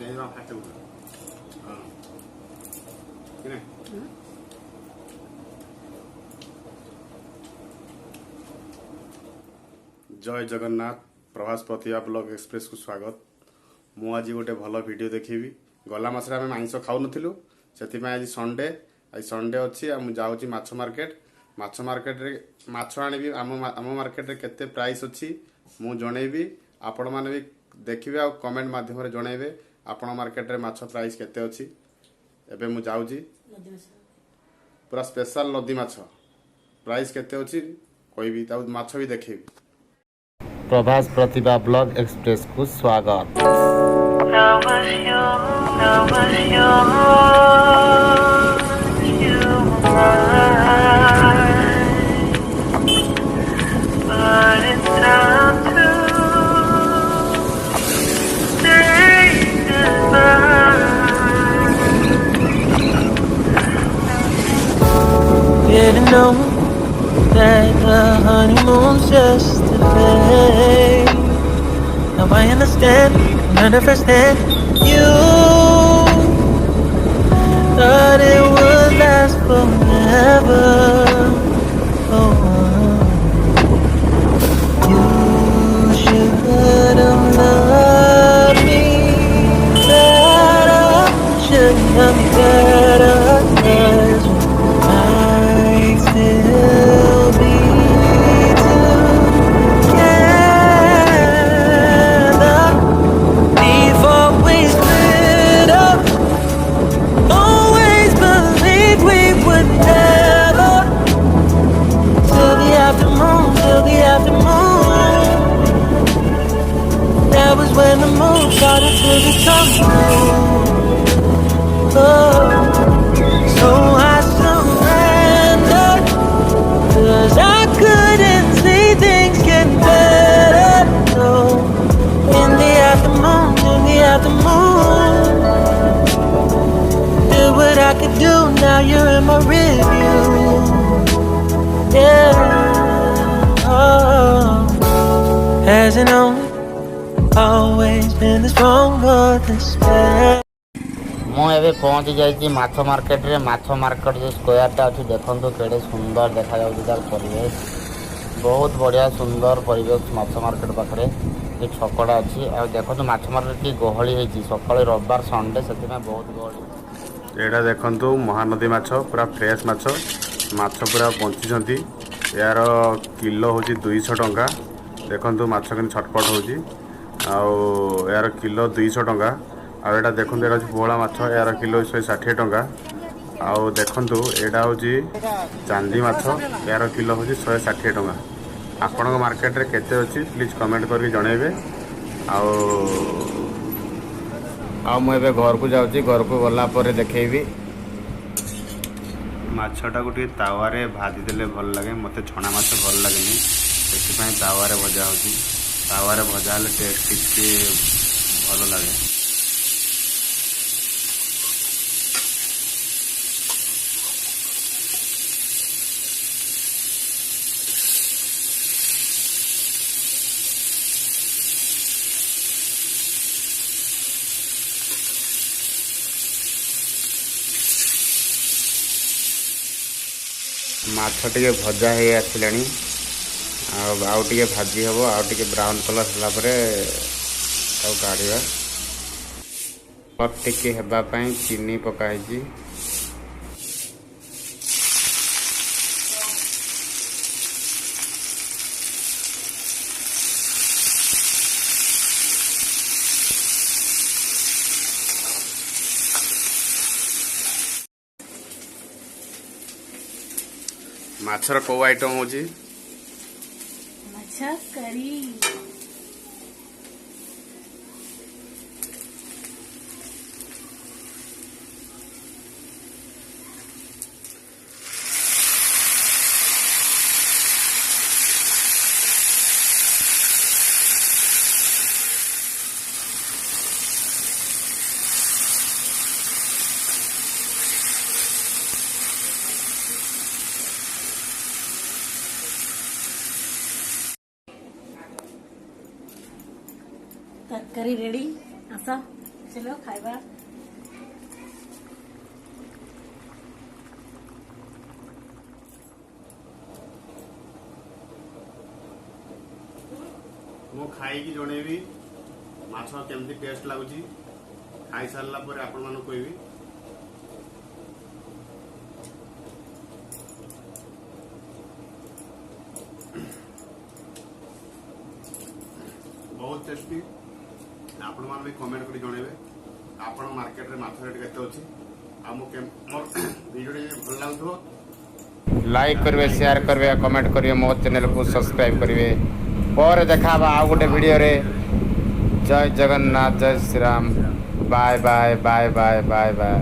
जय जगन्नाथ प्रभास प्रतिभा blog express को स्वागत। मु आज गोटे भल वीडियो देखी गला मास आम आइंस खाऊ से आज संडे अच्छी जाऊँगी माछ मार्केट रे माछ आनी आम मार्केट रे केते प्राइस अच्छी मु जनइबी आपण मैंने भी देखिए आ कमेंट माध्यम जनइबे आपण मार्केट रे माछ प्राइस केते अच्छी। एबे मु जाऊँगी पूरा स्पेशल नदी माछ प्राइस केते अच्छी कहबी माछ भी देखेबी। प्रभास प्रतिभा ब्लॉग एक्सप्रेस को स्वागत। Didn't know that the honeymoon's just a phase. Now I understand, understand. You thought it would last forever. Oh, you should have loved me better. Should have loved me better. 'Cause I still be together before we split up. Always believed we would never. Till the afternoon, till the afternoon. That was when the moon started to become blue. Oh, so I surrendered, 'cause I couldn't see things get better. So in the afternoon, did what I could do, now you're in my review. Yeah, oh. Hasn't always been this wrong or this bad. मुझे पहुँची जाइए माछ market रे। माछ market जो स्क्वायरटा अच्छी देखो केड़े सुंदर देखा तार परिवेश बहुत बढ़िया सुंदर परिवेश माछ मार्केट पाखे ये छकड़ा अच्छी आ देखो माछ मार्केट की गहली है सकाल रविवार संडे से बहुत गहली। एटा देखंतु महानदी माछ पूरा फ्रेश माछ पूरा बंची यार किलो हूँ 200 टंका। देखंतु माछ के छटपट होची यार किलो 200 टंका। आटा देखो ये पोहला माछ यार किलो 160 टंका। आउ देखंतु एटा हूँ चांदी माछ यार किलो हूँ 160 टंका। आपण मार्केट रे केते अच्छी प्लीज कमेंट करके जनइबे। मुझे घर को जाऊँगी घर को गला पर देखेबी माछटा को तावारे भाजी देले भल लगे। मते छणा माछ भल लगे से तावारे भजा होची तावारे भजा हेले टेस्ट टिके भल लगे। माछ टे भजा हो आसिलानी आउ टे भाजी हम आउ टे ब्राउन कलर है काढ़ा टे होगापाई चीनी पकाई। माछर को आइटम हो करी तरकारी रेडी आसा चलो खाइबा ମୁଁ ଖାଇକି ଜଣେଇବି ମାଛ କେମିତି ଟେଷ୍ଟ ଲାଗୁଛି। ଖାଇସାରିଲା ପରେ ଆପଣମାନଙ୍କୁ କହିବି। ବହୁତ ଟେଷ୍ଟି। ଆପଣମାନେ ବି କମେଣ୍ଟ କରି ଜଣେଇବେ ଆପଣ ମାର୍କେଟରେ ମାଛ ରେଟ୍ କେତେ ଅଛି। ଆଉ ମୋ ଭିଡ଼ିଓଟି ଭଲ ଲାଗୁଥିବ ଲାଇକ୍ କରିବେ, ସେୟାର କରିବେ, କମେଣ୍ଟ କରିବେ, ମୋ ଚ୍ୟାନେଲକୁ ସବସ୍କ୍ରାଇବ୍ କରିବେ। ପରେ ଦେଖା ହେବା ଆଉ ଗୋଟେ ଭିଡ଼ିଓରେ। ଜୟ ଜଗନ୍ନାଥ, ଜୟ Shriram. Bye bye bye bye bye bye.